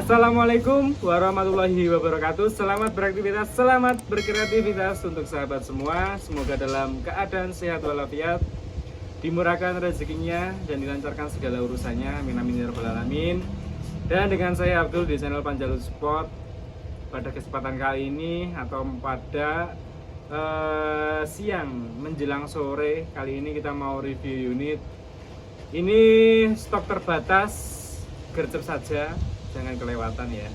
Assalamualaikum warahmatullahi wabarakatuh. Selamat beraktivitas, selamat berkreativitas untuk sahabat semua. Semoga dalam keadaan sehat walafiat, dimurahkan rezekinya dan dilancarkan segala urusannya. Amin amin ya rabbal alamin. Dan dengan saya Abdul di channel Panjalut Sport. Pada kesempatan kali ini atau pada siang menjelang sore, kali ini kita mau review unit. Ini stok terbatas, gercep saja, jangan kelewatan ya.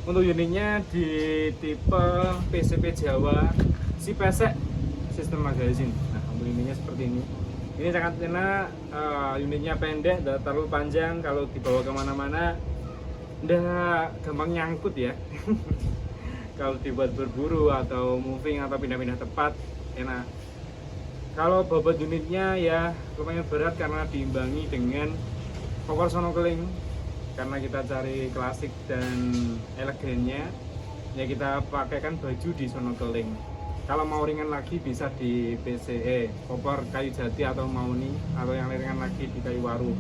Untuk unitnya di tipe PCP Jawa, si pesek sistem magazin. Nah, untuk unitnya seperti ini. Ini sangat enak, unitnya pendek, tidak terlalu panjang. Kalau dibawa kemana-mana, udah gampang nyangkut ya. Kalau dibuat berburu atau moving atau pindah-pindah tempat, enak. Kalau bobot unitnya ya lumayan berat karena diimbangi dengan power snorkeling. Karena kita cari klasik dan elegannya, ya kita pakaikan baju di snorkeling. Kalau mau ringan lagi bisa di PCE, popor kayu jati atau mauni, atau yang ringan lagi di kayu waru.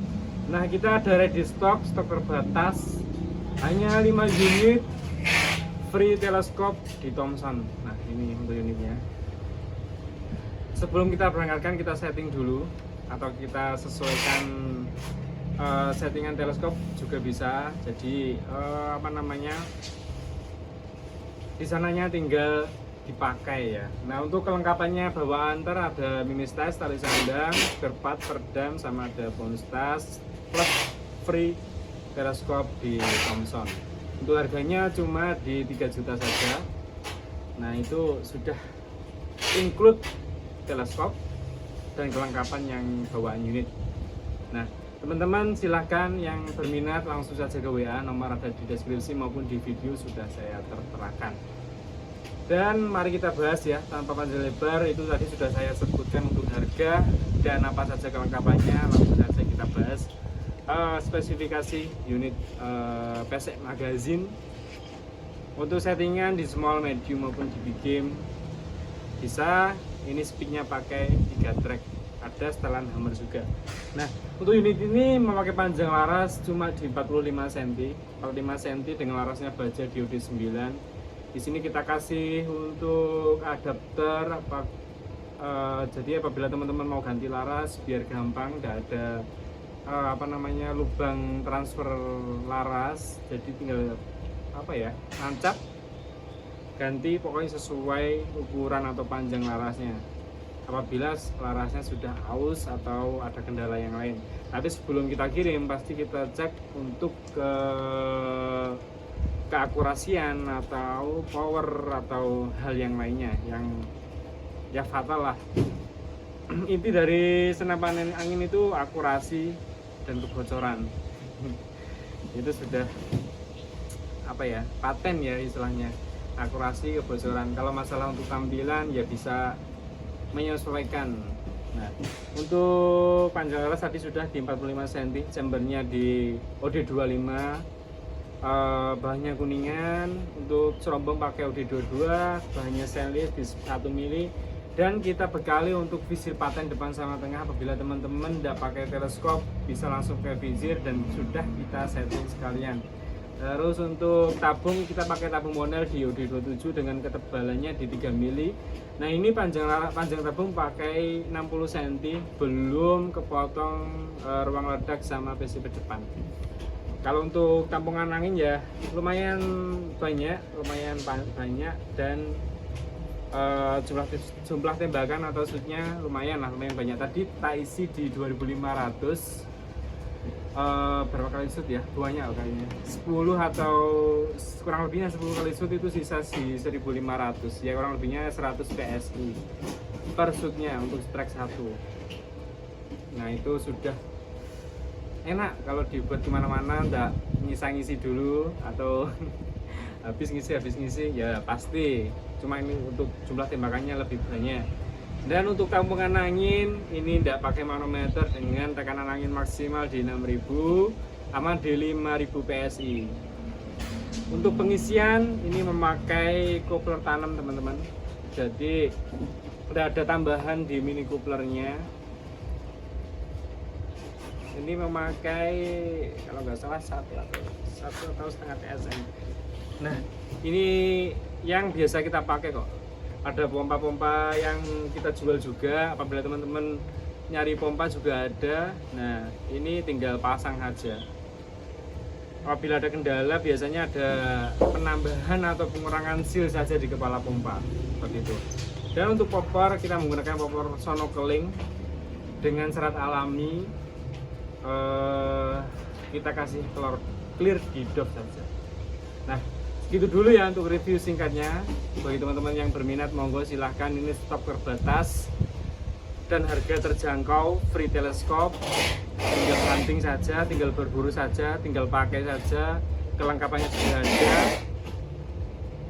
Nah, kita ada ready stock terbatas, hanya 5 unit, free teleskop di Thomson. Nah, ini untuk unitnya. Sebelum kita berangkatkan, kita setting dulu atau kita sesuaikan settingan teleskop juga bisa. Jadi di sananya tinggal dipakai ya. Nah, untuk kelengkapannya bawaan ada mini tas, tali sandang, berpat, perdam, sama ada bonus tas plus free teleskop di Thomson. Untuk harganya cuma di 3 juta saja. Nah, itu sudah include teleskop dan kelengkapan yang bawaan unit. Nah, teman-teman silahkan yang berminat langsung saja ke WA, nomor ada di deskripsi maupun di video sudah saya terterakan. Dan mari kita bahas ya, tanpa panjang lebar, itu tadi sudah saya sebutkan untuk harga dan apa saja kelengkapannya. Langsung saja kita bahas spesifikasi unit pesek magazin. Untuk settingan di small, medium maupun di big game bisa. Ini speednya pakai 3 track, ada setelan hammer juga. Nah, untuk unit ini memakai panjang laras cuma di 45 cm, 45 cm dengan larasnya baja diode 9. Di sini kita kasih untuk adapter jadi apabila teman-teman mau ganti laras biar gampang, tidak ada lubang transfer laras, jadi tinggal nancap ganti, pokoknya sesuai ukuran atau panjang larasnya apabila larasnya sudah aus atau ada kendala yang lain. Tapi sebelum kita kirim pasti kita cek untuk keakurasian atau power atau hal yang lainnya yang ya fatal lah. Inti dari senapan angin itu akurasi dan kebocoran. Itu sudah paten ya istilahnya, akurasi, kebocoran. Kalau masalah untuk tampilan ya bisa menyesuaikan. Nah, untuk panjang laras tadi sudah di 45 cm, chambernya di OD25, bahannya kuningan. Untuk cerombong pakai OD22, bahannya stainless di 1 mili. Dan kita bekali untuk visir paten depan sama tengah. Apabila teman-teman tidak pakai teleskop bisa langsung ke visir dan sudah kita setting sekalian. Terus untuk tabung kita pakai tabung model di OD27 dengan ketebalannya di 3 mili. Nah, ini panjang tabung pakai 60 cm, belum kepotong ruang ledak sama PCB depan. Kalau untuk tampungan angin ya lumayan banyak dan jumlah tembakan atau shootnya lumayan banyak. Tadi tak isi di 2500. Berapa kali shoot ya? Banyak kayaknya 10 atau kurang lebihnya 10 kali shoot, itu sisa di 1500 ya, kurang lebihnya 100 PSI per shootnya untuk strike 1. Nah, itu sudah enak kalau dibuat kemana-mana, nggak ngisi dulu atau habis ngisi ya pasti. Cuma ini untuk jumlah tembakannya lebih banyak. Dan untuk tampungan angin ini tidak pakai manometer dengan tekanan angin maksimal di 6000, aman di 5000 PSI. Untuk pengisian ini memakai coupler tanam teman-teman. Jadi udah ada tambahan di mini couplernya. Ini memakai kalau nggak salah 1,5 TSM. Nah, ini yang biasa kita pakai kok. Ada pompa-pompa yang kita jual juga. Apabila teman-teman nyari pompa juga ada. Nah, ini tinggal pasang saja. Apabila ada kendala, biasanya ada penambahan atau pengurangan seal saja di kepala pompa, seperti itu. Dan untuk popor, kita menggunakan popor Sonokeling dengan serat alami. Kita kasih telur clear di dop saja. Nah, segitu dulu ya untuk review singkatnya. Bagi teman-teman yang berminat, monggo silahkan. Ini stok terbatas dan harga terjangkau, free teleskop, tinggal hunting saja, tinggal berburu saja, tinggal pakai saja, kelengkapannya sudah ada,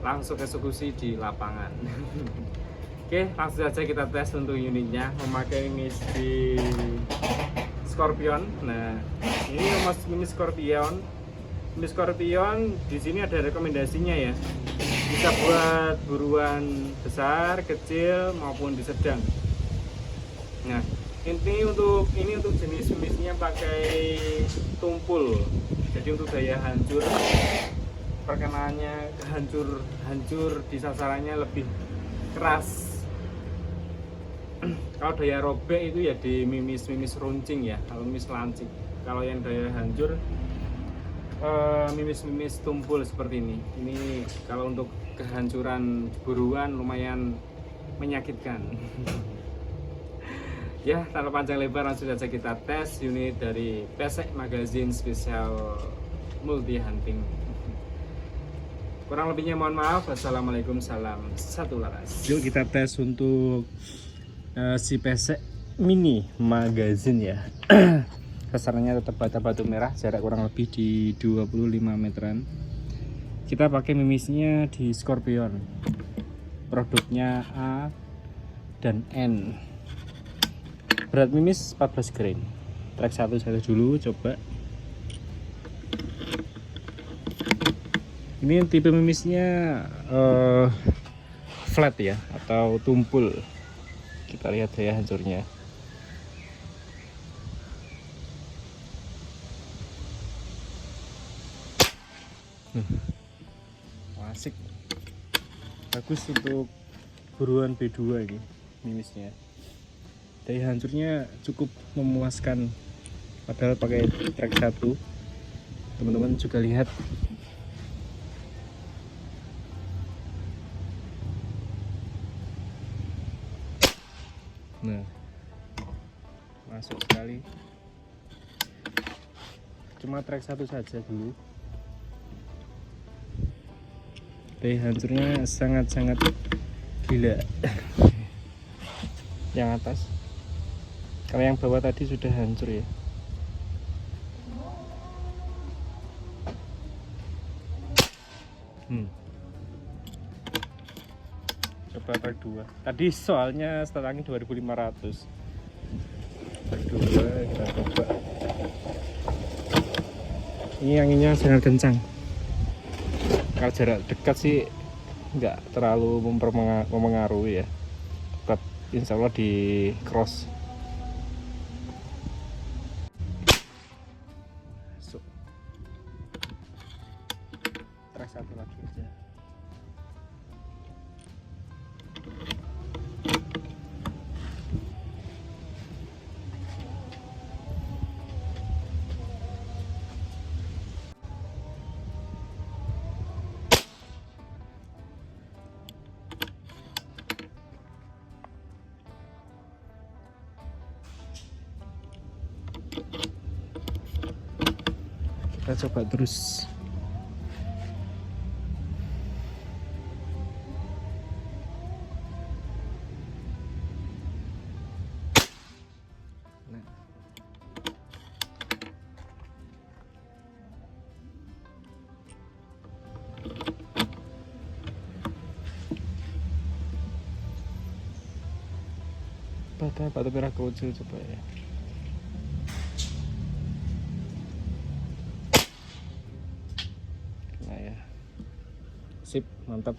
langsung eksekusi di lapangan. Oke, langsung saja kita tes untuk unitnya, memakai mini Scorpion. Nah, ini mini Scorpion. Mini Scorpion di sini ada rekomendasinya ya. Bisa buat buruan besar, kecil maupun di sedang. Nah, ini untuk jenis-jenisnya pakai tumpul. Jadi untuk daya hancur, perkenaannya hancur di sasarannya lebih keras. Kalau daya robek itu ya di mimis runcing ya, kalau mimis lancip. Kalau yang daya hancur mimis tumpul seperti ini. Ini kalau untuk kehancuran buruan lumayan menyakitkan. Ya, tanpa panjang lebar langsung saja kita tes unit dari Pesek Magazine Special Multi Hunting. Kurang lebihnya mohon maaf. Assalamualaikum, salam satu laras. Yuk kita tes untuk si Pesek Mini Magazine ya. Sasarannya tetap batu merah, jarak kurang lebih di 25 meteran. Kita pakai mimisnya di Scorpion. Produknya A dan N. Berat mimis 14 gram. Track 1 saja dulu, coba. Ini tipe mimisnya flat ya, atau tumpul. Kita lihat daya hancurnya. Asik, bagus untuk buruan B2 ini mimisnya. Daya hancurnya cukup memuaskan, padahal pakai track 1. Teman-teman juga lihat. Nah, masuk sekali. Cuma track 1 saja dulu. Daya hancurnya sangat-sangat gila. Yang atas, kalau yang bawah tadi sudah hancur ya. Coba track 2. Tadi soalnya start angin 2500. Track 2 kita coba. Ini anginnya sangat kencang. Kalau jarak dekat sih nggak terlalu mempengaruhi ya. Tetap insya Allah di cross. Masuk. Track 1 lagi aja. Kita coba terus. Nah. Batu merah kecil coba ya. Nah ya, sip, mantap.